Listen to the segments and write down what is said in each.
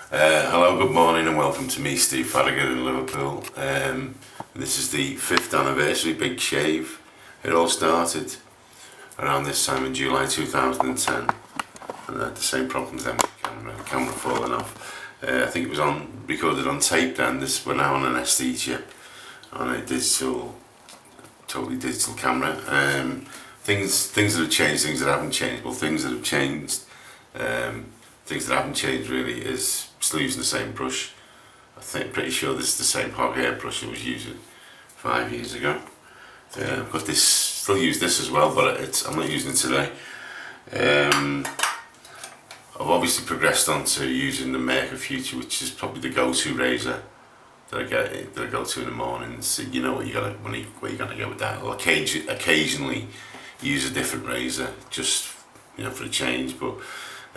Hello, good morning and welcome to me, Steve Farragut in Liverpool. This is the 5th anniversary Big Shave. It all started around this time in July 2010 and I had the same problems then with the camera falling off. I think it was recorded on tape then. We're now on an SD chip on a totally digital camera. Things that have changed, things that haven't changed. Well, things that have changed, things that haven't changed really is still using the same brush. Pretty sure this is the same hog hair brush I was using 5 years ago. I've got this, still use this as well, but I'm not using it today. I've obviously progressed on to using the Merkur Future, which is probably the go-to razor that I go to in the mornings. You know what where you're gonna go with that. I'll occasionally use a different razor, just for a change. But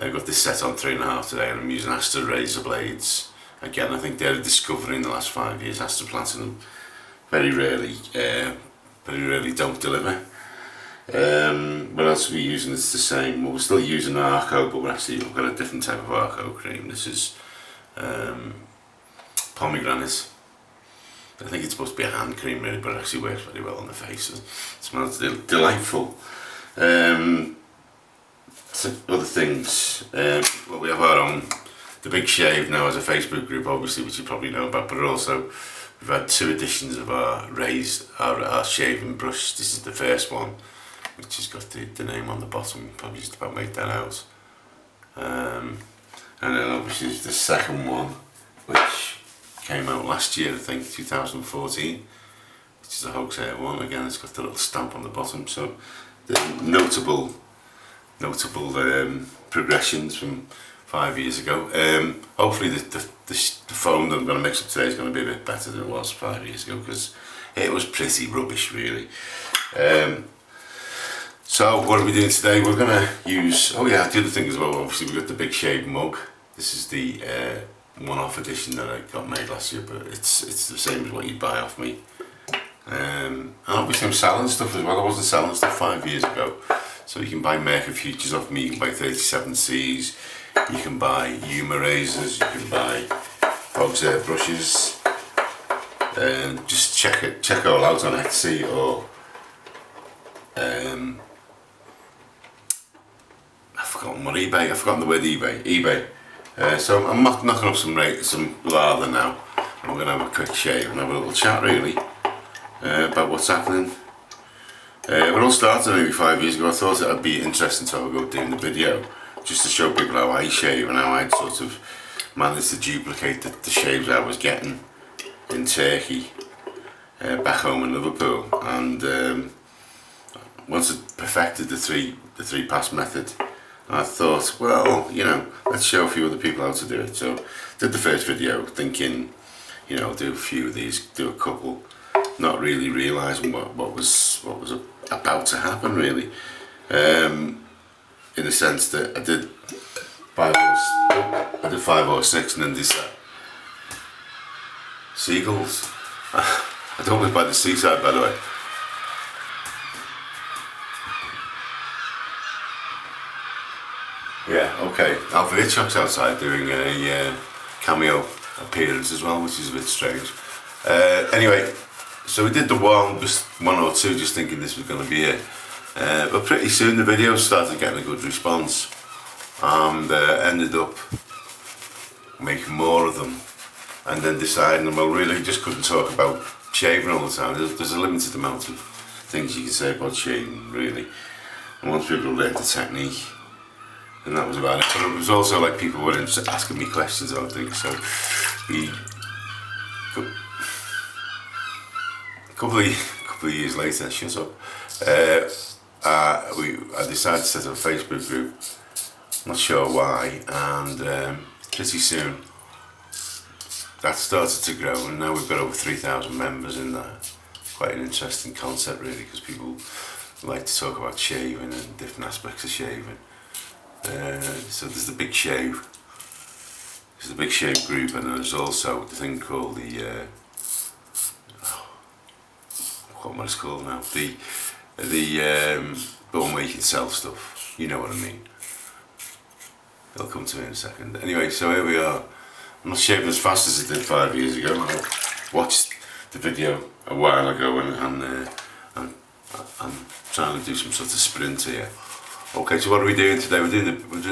I got this set on 3.5 today, and I'm using Astra razor blades. Again, I think they're a discovery in the last 5 years. Astra Platinum very rarely don't deliver. What else are we using? It's the same. Well, we're still using Arco, but we've got a different type of Arco cream. This is pomegranate. I think it's supposed to be a hand cream really, but it actually works very well on the face. It smells delightful. So other things, well, we have our own, The Big Shave now as a Facebook group, obviously, which you probably know about, but also we've had 2 editions of our shaving brush. This is the first one, which has got the name on the bottom. You probably just about make that out. And then obviously there's the second one, which came out last year, I think, 2014, which is a Hogs Hair one. Again, it's got the little stamp on the bottom, so the notable progressions from 5 years ago. Hopefully the foam that I'm going to mix up today is going to be a bit better than it was 5 years ago, because it was pretty rubbish really. So what are we doing today? We're going to use, the other thing as well, obviously we've got the Big Shave mug. This is the one-off edition that I got made last year, but it's the same as what you'd buy off me. And obviously I'm selling stuff as well. I wasn't selling stuff 5 years ago. So you can buy Merkur Futures off me, you can buy 37Cs, you can buy Yuma razors, you can buy Hogs Hair brushes. Just check it all out on Etsy or I've forgotten the word eBay. So I'm knocking up some lather now, and we're going to have a quick shave and have a little chat really about what's happening. It all started maybe 5 years ago. I thought it would be interesting to have a go doing the video, just to show people how I shave and how I'd sort of managed to duplicate the shaves I was getting in Turkey back home in Liverpool. And once I perfected the three pass method, I thought, well, let's show a few other people how to do it. So did the first video thinking, do a few of these, do a couple, not really realising what was about to happen really. In the sense that I did 5 or 6 and then these seagulls. I don't live by the seaside, by the way. Yeah, okay. Alfred Hitchcock's outside doing a cameo appearance as well, which is a bit strange. Anyway, so we did just one or two, just thinking this was going to be it. But pretty soon the videos started getting a good response, and ended up making more of them, and then deciding, well, really just couldn't talk about shaving all the time. There's a limited amount of things you can say about shaving, really. And once people learned the technique, and that was about it. But it was also like people were asking me questions about things, so a couple of years later, shut up, I decided to set up a Facebook group, not sure why, and pretty soon that started to grow, and now we've got over 3,000 members in there. Quite an interesting concept really, because people like to talk about shaving and different aspects of shaving. So there's the Big Shave. There's the Big Shave group, and there's also the thing called the what it's called now. The one where you can sell stuff. You know what I mean. It'll come to me in a second. Anyway, so here we are. I'm not shaving as fast as I did 5 years ago. I watched the video a while ago and I'm trying to do some sort of sprint here. Okay, so what are we doing today?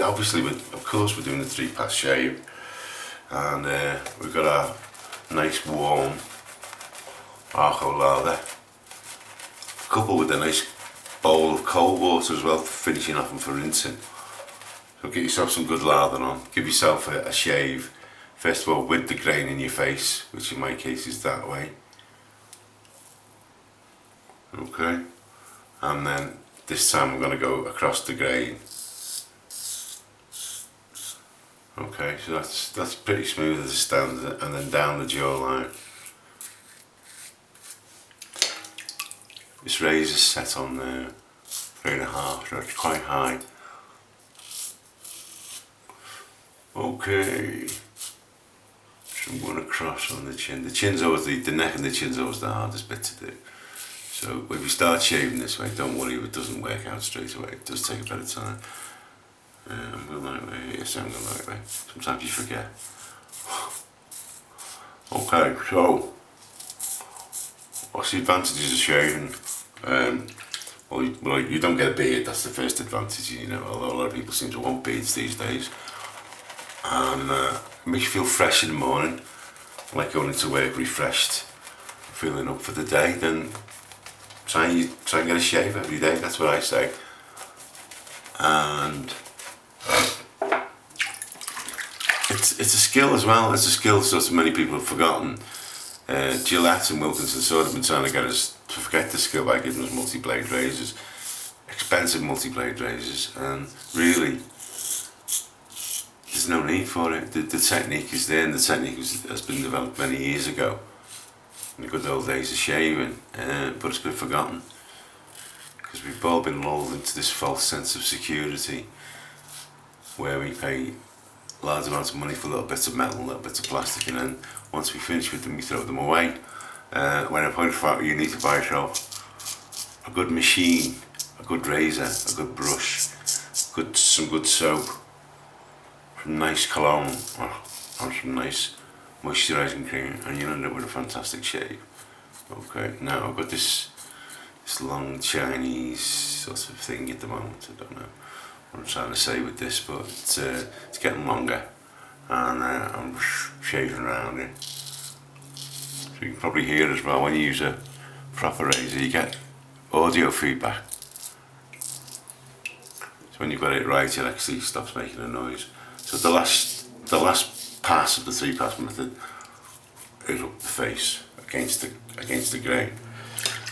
Obviously, of course, we're doing the 3-pass shave, and we've got our nice warm Arco lather, coupled with a nice bowl of cold water as well, for finishing off and for rinsing. So get yourself some good lather on. Give yourself a shave. First of all, with the grain in your face, which in my case is that way. Okay, and then this time I'm going to go across the grain. Okay, so that's pretty smooth as it stands, and then down the jawline. This razor's set on 3.5, so it's quite high. Okay, so I'm going across on the chin. The chin's always the neck and the chin's always the hardest bit to do. So if you start shaving this way, don't worry if it doesn't work out straight away. It does take a bit of time. I'm going that way. Yes, I'm going that way. Sometimes you forget. Okay, so what's the advantages of shaving? Well, you don't get a beard. That's the first advantage. You know, although a lot of people seem to want beards these days. And it makes you feel fresh in the morning, like going into work refreshed, feeling up for the day. Then try and get a shave every day. That's what I say. And it's a skill as well. It's a skill so many people have forgotten. Gillette and Wilkinson Sword have been trying to get us to forget the skill by giving us multi-blade razors, expensive multi-blade razors, and really there's no need for it. The technique is there, and the technique has been developed many years ago in the good old days of shaving, but it's been forgotten because we've all been lulled into this false sense of security where we pay large amounts of money for little bits of metal, little bits of plastic, and then once we finish with them we throw them away. When in point of fact you need to buy yourself a good machine, a good razor, a good brush, some good soap, some nice cologne, or some nice moisturising cream, and you'll end up with a fantastic shave. Okay, now I've got this long Chinese sort of thing at the moment. I don't know what I'm trying to say with this, but it's getting longer, and I'm shaving around it. So you can probably hear as well when you use a proper razor, you get audio feedback. So when you've got it right, it actually stops making a noise. So the last pass of the 3-pass method is up the face against the grain.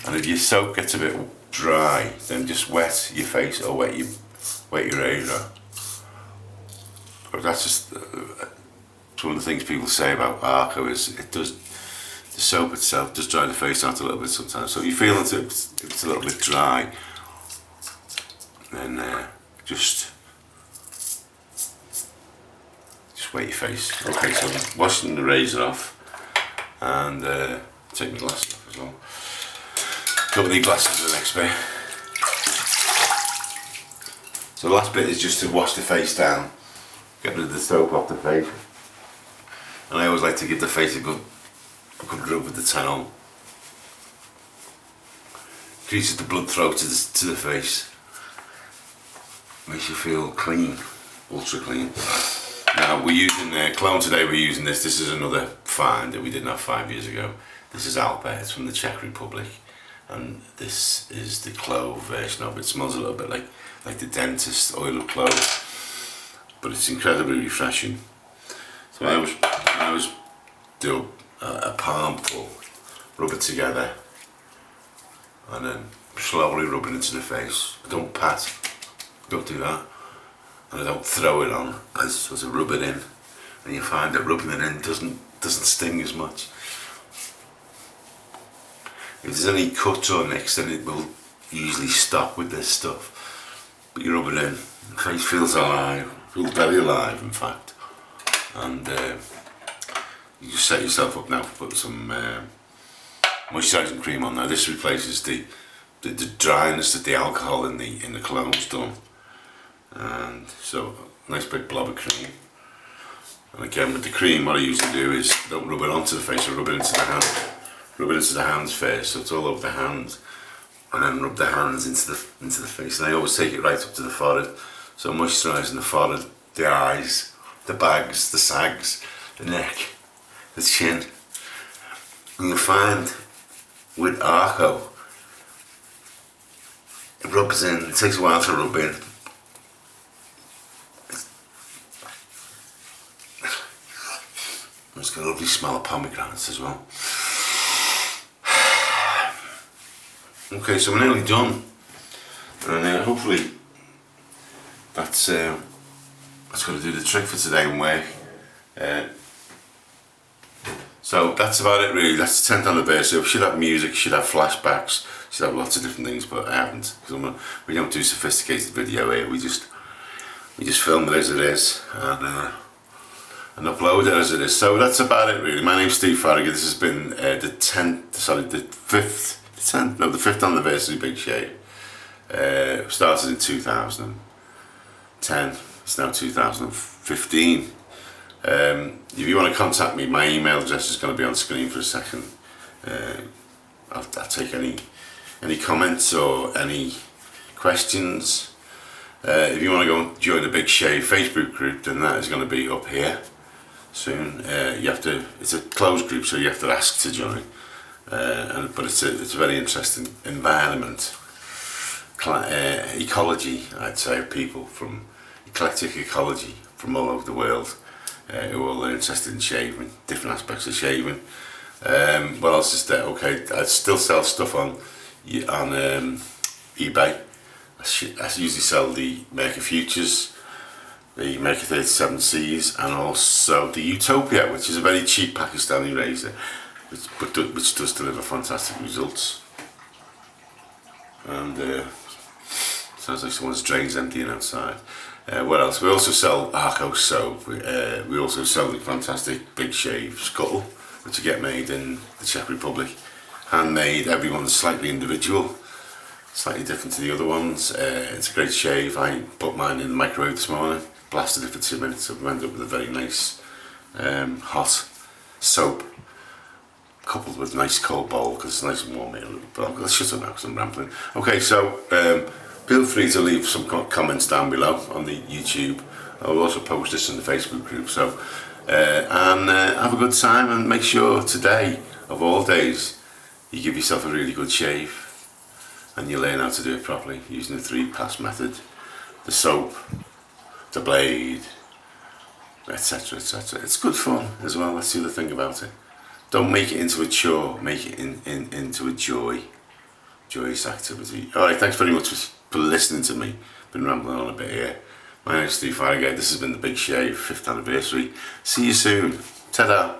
And if your soap gets a bit dry, then just wet your face or wet your razor. But that's just one of the things people say about Arco is the soap itself does dry the face out a little bit sometimes. So if you feel it's a little bit dry, then just wet your face. Okay, so I'm washing the razor off, and take my glasses off as well. Cover the glasses for the next bit. So the last bit is just to wash the face down, get rid of the soap off the face, and I always like to give the face a good rub with the towel. Increases the blood flow to the face, makes you feel clean, ultra clean. Now we're using cologne today. We're using this. This is another find that we didn't have 5 years ago. This is Alpert. It's from the Czech Republic, and this is the clove version of it. It smells a little bit like the dentist oil of clove, but it's incredibly refreshing. So I always do a palmful, rub it together, and then slowly rub it into the face. I don't pat. Don't do that. And I don't throw it on. I just sort of rub it in, and you find that rubbing it in doesn't sting as much. If there's any cuts or nicks, then it will usually stop with this stuff. But you rub it in, the face feels alive, feels very alive in fact. And you just set yourself up now to put some moisturising cream on. Now this replaces the dryness that the alcohol in the cologne's done. And so nice big blob of cream, And again with the cream, what I usually do is don't rub it onto the face, I rub it into the hand. Rub it into the hands first, so it's all over the hands, and then rub the hands into the face. And I always take it right up to the forehead, so moisturising the forehead, the eyes, the bags, the sags, the neck, the chin. And you'll find with Arko, it rubs in. It takes a while to rub in. It's got a lovely smell of pomegranates as well. Okay, so we're nearly done, and hopefully that's going to do the trick for today and work. So that's about it really. That's the 10th anniversary. We should have music, should have flashbacks, should have lots of different things, but I haven't, because we don't do sophisticated video here. We just film it as it is, and upload it as it is. So that's about it really. My name's Steve Farragher. This has been the 5th anniversary Big Shave. Started in 2010. It's now 2015. If you want to contact me, my email address is going to be on screen for a second. I'll take any comments or any questions. If you want to go and join the Big Shave Facebook group, then that is going to be up here soon. It's a closed group, so you have to ask to join. But it's a very interesting environment, ecology, I'd say, of people from eclectic ecology from all over the world, who are all interested in shaving, different aspects of shaving. What else is there? Okay, I still sell stuff on eBay. I usually sell the Merca Futures, the Merca 37Cs, and also the Utopia, which is a very cheap Pakistani razor, which does deliver fantastic results. And sounds like someone's drain's emptying outside. What else? We also sell Arko soap. We also sell the fantastic Big Shave Scuttle, which you get made in the Czech Republic. Handmade, everyone's slightly individual, slightly different to the other ones. It's a great shave. I put mine in the microwave this morning, blasted it for 2 minutes, so we ended up with a very nice hot soap, coupled with a nice cold bowl, because it's nice and warm here. But let's shut up now because I'm rambling. Okay, so feel free to leave some comments down below on the YouTube. I'll also post this in the Facebook group. So have a good time, and make sure today, of all days, you give yourself a really good shave, and you learn how to do it properly using the 3-pass method, the soap, the blade, etc, etc. It's good fun as well. That's the other thing about it. Don't make it into a chore, make it into a joyous activity. Alright, thanks very much for listening to me. Been rambling on a bit here. My name's Steve Farragher. This has been the Big Shave 5th anniversary. See you soon. Ta-da.